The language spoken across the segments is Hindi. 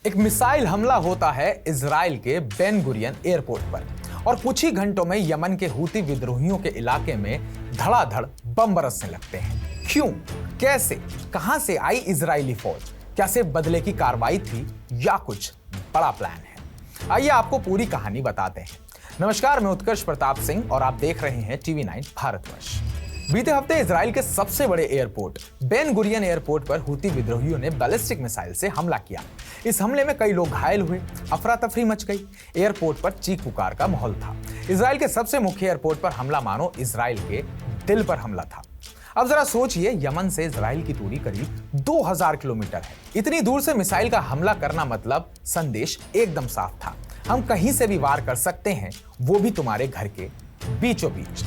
एक मिसाइल हमला होता है इजराइल के बेन गुरियन एयरपोर्ट पर और कुछ ही घंटों में यमन के हूती विद्रोहियों के इलाके में धड़ाधड़ बम बरसने लगते हैं। क्यों, कैसे, कहां से आई इजरायली फौज? क्या सिर्फ बदले की कार्रवाई थी या कुछ बड़ा प्लान है? आइए आपको पूरी कहानी बताते हैं। नमस्कार, मैं उत्कर्ष प्रताप सिंह और आप देख रहे हैं टीवी 9 भारतवर्ष। बीते हफ्ते इजराइल के सबसे बड़े एयरपोर्ट बेन गुरियन एयरपोर्ट पर हूती विद्रोहियों ने बैलिस्टिक मिसाइल से हमला किया। इस हमले में कई लोग घायल हुए, अफरा तफरी मच गई। एयरपोर्ट पर चीख पुकार का माहौल था। इजराइल के सबसे मुख्य एयरपोर्ट पर हमला मानो इजराइल के दिल पर हमला था। अब जरा सोचिए, यमन से इजराइल की दूरी करीब 2000 किलोमीटर है। इतनी दूर से मिसाइल का हमला करना मतलब संदेश एकदम साफ था, हम कहीं से भी वार कर सकते हैं, वो भी तुम्हारे घर के बीचों बीच।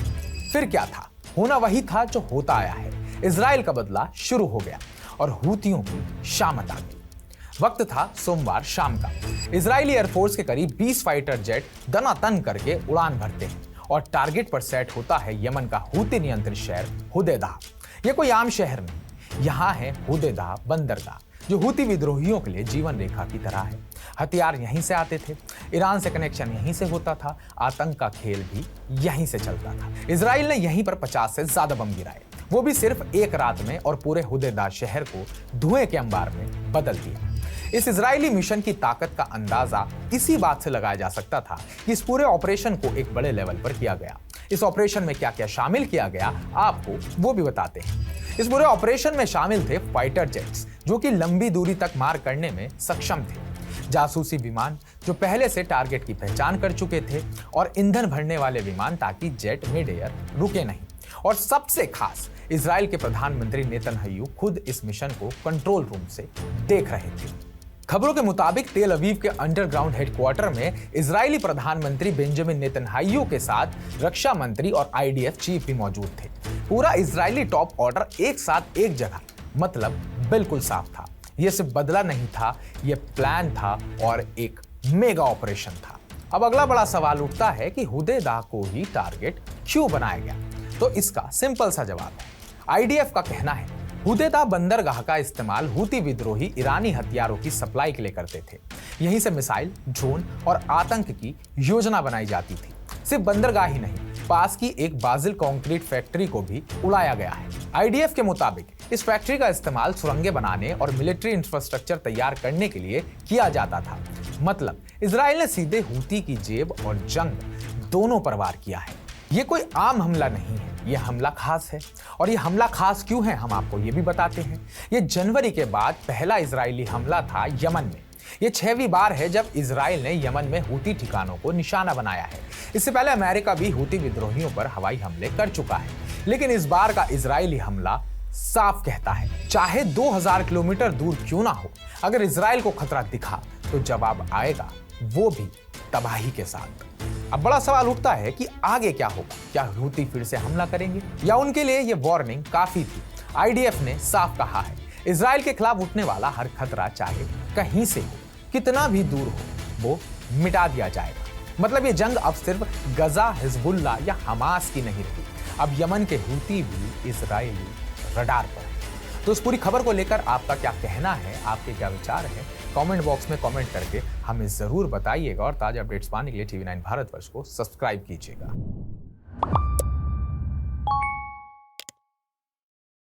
फिर क्या था? होना वही था जो होता आया है। इजराइल का बदला शुरू हो गया और हूतियों की शामत आ गई। वक्त था सोमवार शाम का। इजरायली एयरफोर्स के करीब 20 फाइटर जेट दनादन करके उड़ान भरते हैं और टारगेट पर सेट होता है यमन का हूती नियंत्रित शहर हुदैदा। यह कोई आम शहर नहीं, यहाँ है हुदैदा बंदरगाह, जो हूती विद्रोहियों के लिए जीवन रेखा की तरह है। हथियार यहीं से आते थे, ईरान से कनेक्शन यहीं से होता था, आतंक का खेल भी यहीं से चलता था। इजराइल ने यहीं पर 50 से ज्यादा बम गिराए, वो भी सिर्फ एक रात में, और पूरे हुदैदा शहर को धुएं के अंबार में बदल दिया। इस इजरायली मिशन की ताकत का अंदाजा इसी बात से लगाया जा सकता था कि इस पूरे ऑपरेशन को एक बड़े लेवल पर किया गया। इस ऑपरेशन में क्या क्या शामिल किया गया, आपको वो भी बताते हैं। इस पूरे ऑपरेशन में शामिल थे फाइटर जेट्स, जो कि लंबी दूरी तक मार करने में सक्षम थे, जासूसी विमान जो पहले से टारगेट की पहचान कर चुके थे, और ईंधन भरने वाले विमान ताकि जेट मिड एयर रुके नहीं। और सबसे खास, इजराइल के प्रधानमंत्री नेतन्याहू खुद इस मिशन को कंट्रोल रूम से देख रहे थे। खबरों के मुताबिक तेल अवीव के अंडरग्राउंड हेडक्वार्टर में इजरायली प्रधानमंत्री बेंजामिन नेतन्याहू के साथ रक्षा मंत्री और आईडीएफ चीफ भी मौजूद थे। पूरा इजरायली टॉप ऑर्डर एक साथ एक जगह, मतलब बिल्कुल साफ था। यह सिर्फ बदला नहीं था, यह प्लान था और एक मेगा ऑपरेशन था। अब अगला बड़ा सवाल उठता है कि हुदैदा को ही टारगेट क्यों बनाया गया? तो इसका सिंपल सा जवाब है, आईडीएफ का कहना है हुदैदा बंदरगाह का इस्तेमाल हूती विद्रोही ईरानी हथियारों की सप्लाई के लिए करते थे। यहीं से मिसाइल, ड्रोन और आतंक की योजना बनाई जाती थी। सिर्फ बंदरगाह ही नहीं, पास की एक बाजिल कंक्रीट फैक्ट्री को भी उड़ाया गया है। आईडीएफ के मुताबिक इस फैक्ट्री का इस्तेमाल सुरंगें बनाने और मिलिट्री इंफ्रास्ट्रक्चर तैयार करने के लिए किया जाता था। मतलब इजराइल ने सीधे हूती की जेब और जंग दोनों पर वार किया है। यह कोई आम हमला नहीं है, यह हमला खास है। और यह हमला खास क्यों है, हम आपको यह भी बताते हैं। यह जनवरी के बाद पहला इजरायली हमला था यमन में। यह 6वीं बार है जब इजराइल ने यमन में हूती ठिकानों को निशाना बनाया है। इससे पहले अमेरिका भी हूती विद्रोहियों पर हवाई हमले कर चुका है, लेकिन इस बार का इजरायली हमला साफ कहता है, चाहे 2000 किलोमीटर दूर क्यों ना हो, अगर इजराइल को खतरा दिखा तो जवाब आएगा, वो भी तबाही के साथ। अब बड़ा सवाल उठता है कि आगे क्या होगा? क्या हूती फिर से हमला करेंगे या उनके लिए यह वार्निंग काफी थी? आईडीएफ ने साफ कहा है, इजराइल के खिलाफ उठने वाला हर खतरा, चाहे कहीं से हो, कितना भी दूर हो, वो मिटा दिया जाएगा। मतलब ये जंग अब सिर्फ गजा, हिजबुल्लाह या हमास की नहीं रही, अब यमन के हूती भी इजरायली रडार पर है। तो इस पूरी खबर को लेकर आपका क्या कहना है, आपके क्या विचार है, कमेंट बॉक्स में कमेंट करके हमें जरूर बताइएगा। और ताजा अपडेट्स पाने के लिए टीवी 9 भारतवर्ष को सब्सक्राइब कीजिएगा।